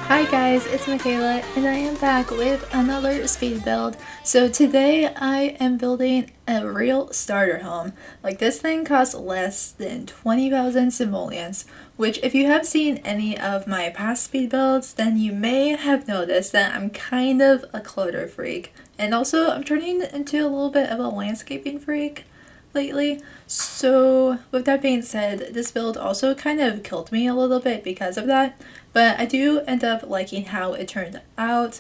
Hi guys, it's Michaela and I am back with another speed build. So today I am building a real starter home. Like this thing costs less than 20,000 simoleons, which if you have seen any of my past speed builds, then you may have noticed that I'm kind of a clutter freak. And also I'm turning into a little bit of a landscaping freak lately. So with that being said, this build also kind of killed me a little bit because of that, but I do end up liking how it turned out.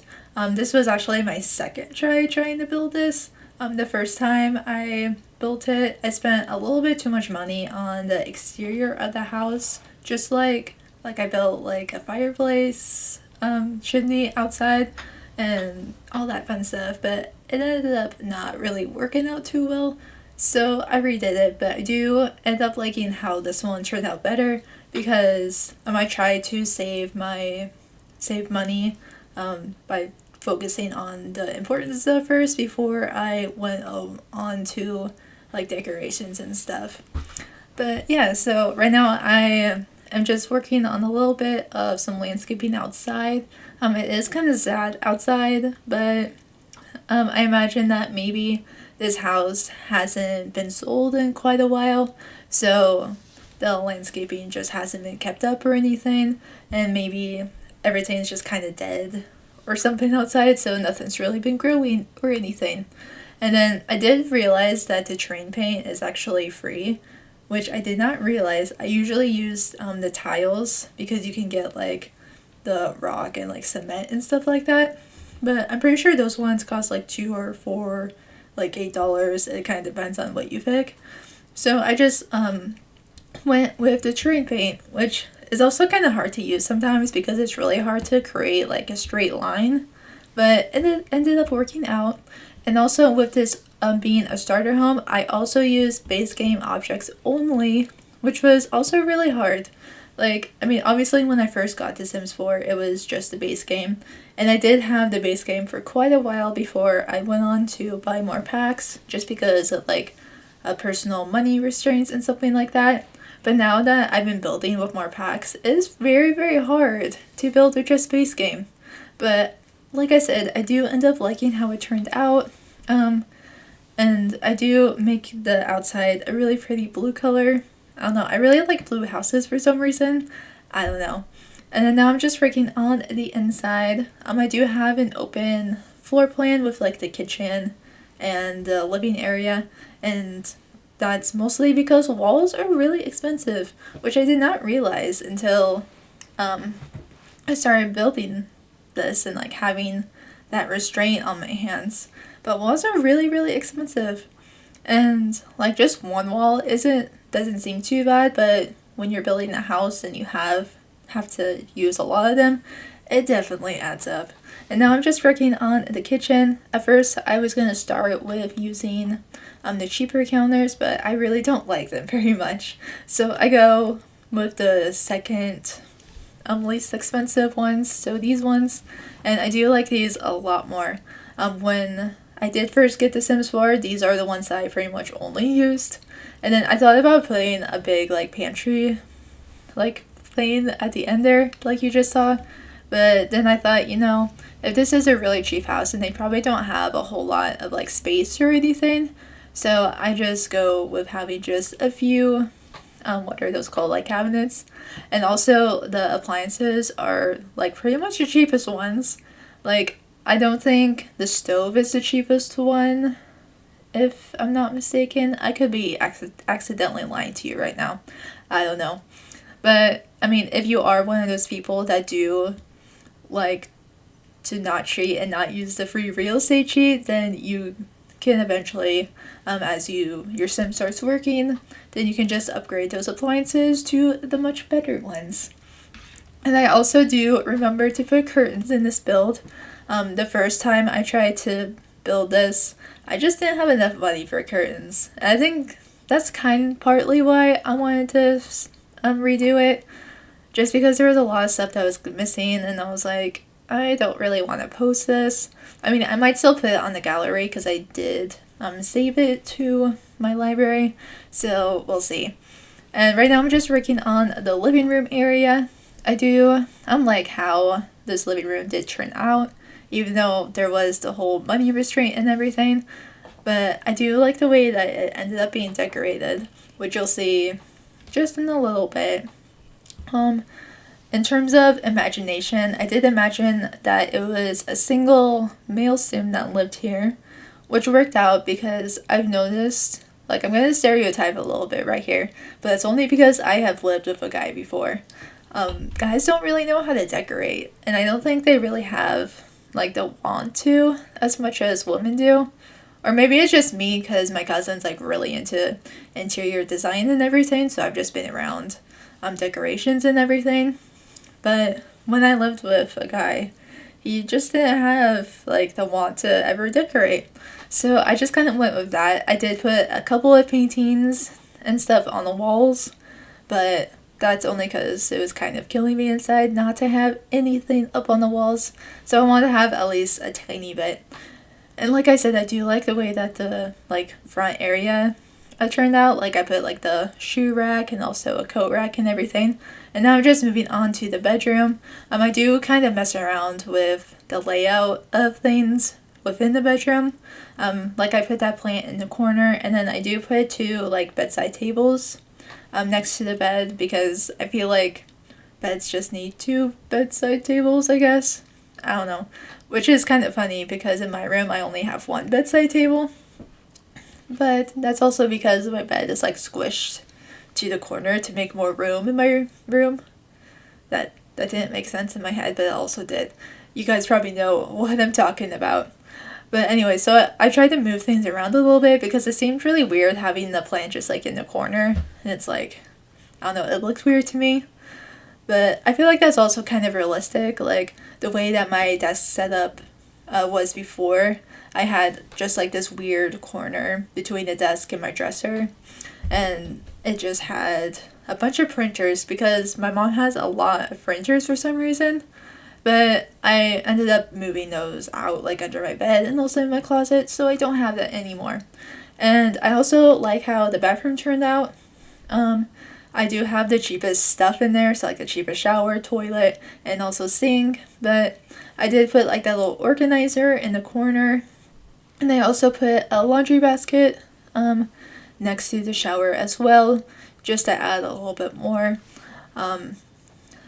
This was actually my second try trying to build this. The first time I built it, I spent a little bit too much money on the exterior of the house, just like I built like a fireplace, chimney outside and all that fun stuff, but it ended up not really working out too well. So I redid it, but I do end up liking how this one turned out better because I tried to save money by focusing on the important stuff first before I went on to like decorations and stuff. But yeah, so right now I am just working on a little bit of some landscaping outside. It is kind of sad outside, but I imagine that maybe this house hasn't been sold in quite a while, so the landscaping just hasn't been kept up or anything, and maybe everything's just kind of dead or something outside, so nothing's really been growing or anything. And then I did realize that the terrain paint is actually free, which I did not realize. I usually use the tiles because you can get like the rock and like cement and stuff like that, but I'm pretty sure those ones cost like $2 or $4, like $8. It kind of depends on what you pick. So I just went with the terrain paint, which is also kind of hard to use sometimes because it's really hard to create like a straight line, but it ended up working out. And also with this being a starter home, I also used base game objects only, which was also really hard. Like, I mean, obviously when I first got to Sims 4, it was just the base game. And I did have the base game for quite a while before I went on to buy more packs, just because of like personal money restraints and something like that. But now that I've been building with more packs, it is very, very hard to build with just base game. But like I said, I do end up liking how it turned out. And I do make the outside a really pretty blue color. I don't know, I really like blue houses for some reason. I don't know. And then now I'm just working on the inside. I do have an open floor plan with like the kitchen and the living area, and that's mostly because walls are really expensive, which I did not realize until I started building this and like having that restraint on my hands. But walls are really, really expensive. And like just one wall doesn't seem too bad, but when you're building a house and you have to use a lot of them, it definitely adds up. And now I'm just working on the kitchen. At first I was going to start with using the cheaper counters, but I really don't like them very much. So I go with the second least expensive ones, so these ones. And I do like these a lot more. When I did first get the Sims 4, these are the ones that I pretty much only used. And then I thought about putting a big like pantry like thing at the end there, like you just saw. But then I thought, you know, if this is a really cheap house and they probably don't have a whole lot of like space or anything, so I just go with having just a few, what are those called, like cabinets. And also the appliances are like pretty much the cheapest ones. Like, I don't think the stove is the cheapest one, if I'm not mistaken. I could be accidentally lying to you right now. I don't know. But, I mean, if you are one of those people that do like to not cheat and not use the free real estate cheat, then you can eventually, as your sim starts working, then you can just upgrade those appliances to the much better ones. And I also do remember to put curtains in this build. The first time I tried to build this, I just didn't have enough money for curtains. And I think that's partly why I wanted to redo it, just because there was a lot of stuff that was missing, and I was like, I don't really want to post this. I mean, I might still put it on the gallery because I did save it to my library, so we'll see. And right now I'm just working on the living room area. I like how this living room did turn out, even though there was the whole money restraint and everything. But I do like the way that it ended up being decorated, which you'll see just in a little bit. In terms of imagination, I did imagine that it was a single male sim that lived here, which worked out because I've noticed, like, I'm going to stereotype a little bit right here, but it's only because I have lived with a guy before. Guys don't really know how to decorate, and I don't think they really have, like, the want to as much as women do. Or maybe it's just me because my cousin's, like, really into interior design and everything, so I've just been around decorations and everything. But when I lived with a guy, he just didn't have, like, the want to ever decorate. So I just kind of went with that. I did put a couple of paintings and stuff on the walls, but that's only because it was kind of killing me inside not to have anything up on the walls. So I want to have at least a tiny bit. And like I said, I do like the way that the, like, front area turned out. Like, I put, like, the shoe rack and also a coat rack and everything. And now I'm just moving on to the bedroom. I do kind of mess around with the layout of things within the bedroom. Like, I put that plant in the corner, and then I do put 2, like, bedside tables next to the bed, because I feel like beds just need 2 bedside tables, I guess. I don't know. Which is kind of funny, because in my room I only have 1 bedside table. But that's also because my bed is, like, squished to the corner to make more room in my room. That didn't make sense in my head, but it also did. You guys probably know what I'm talking about. But anyway, so I tried to move things around a little bit because it seemed really weird having the plant just, like, in the corner. And it's like, I don't know, it looks weird to me. But I feel like that's also kind of realistic. Like, the way that my desk setup was before, I had just, like, this weird corner between the desk and my dresser. And it just had a bunch of printers because my mom has a lot of printers for some reason. But I ended up moving those out, like, under my bed and also in my closet, so I don't have that anymore. And I also like how the bathroom turned out. I do have the cheapest stuff in there, so, like, the cheapest shower, toilet, and also sink. But I did put, like, that little organizer in the corner. And I also put a laundry basket next to the shower as well, just to add a little bit more.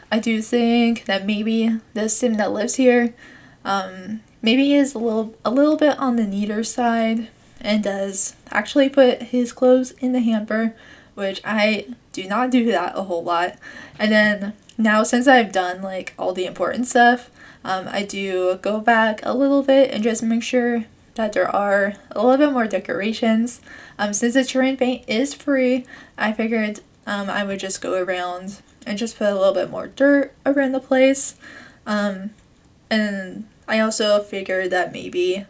I do think that maybe the sim that lives here, maybe is a little bit on the neater side and does actually put his clothes in the hamper, which I do not do that a whole lot. And then now, since I've done, like, all the important stuff, I do go back a little bit and just make sure that there are a little bit more decorations. Since the terrain paint is free, I figured I would just go around and just put a little bit more dirt around the place. And I also figured that maybe,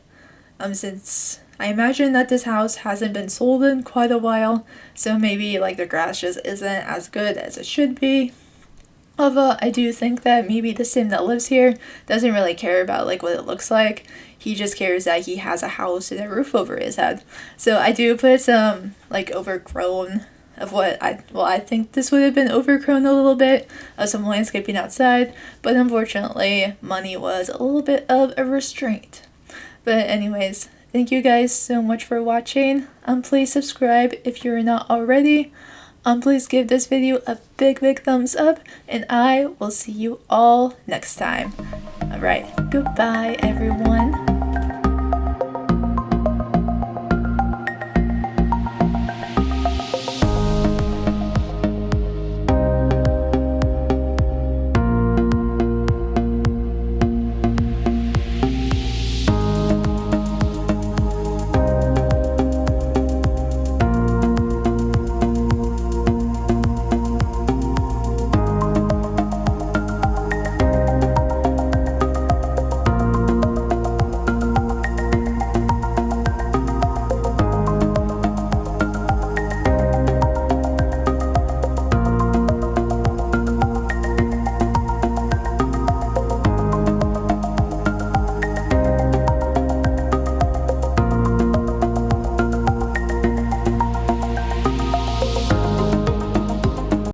since I imagine that this house hasn't been sold in quite a while, so maybe, like, the grass just isn't as good as it should be. Although I do think that maybe the sim that lives here doesn't really care about, like, what it looks like. He just cares that he has a house and a roof over his head. So I do put some, like, overgrown of what I think this would have been overgrown a little bit of some landscaping outside, but unfortunately money was a little bit of a restraint. But anyways, thank you guys so much for watching. Please subscribe if you're not already. Please give this video a big thumbs up, and I will see you all next time. Alright, goodbye everyone.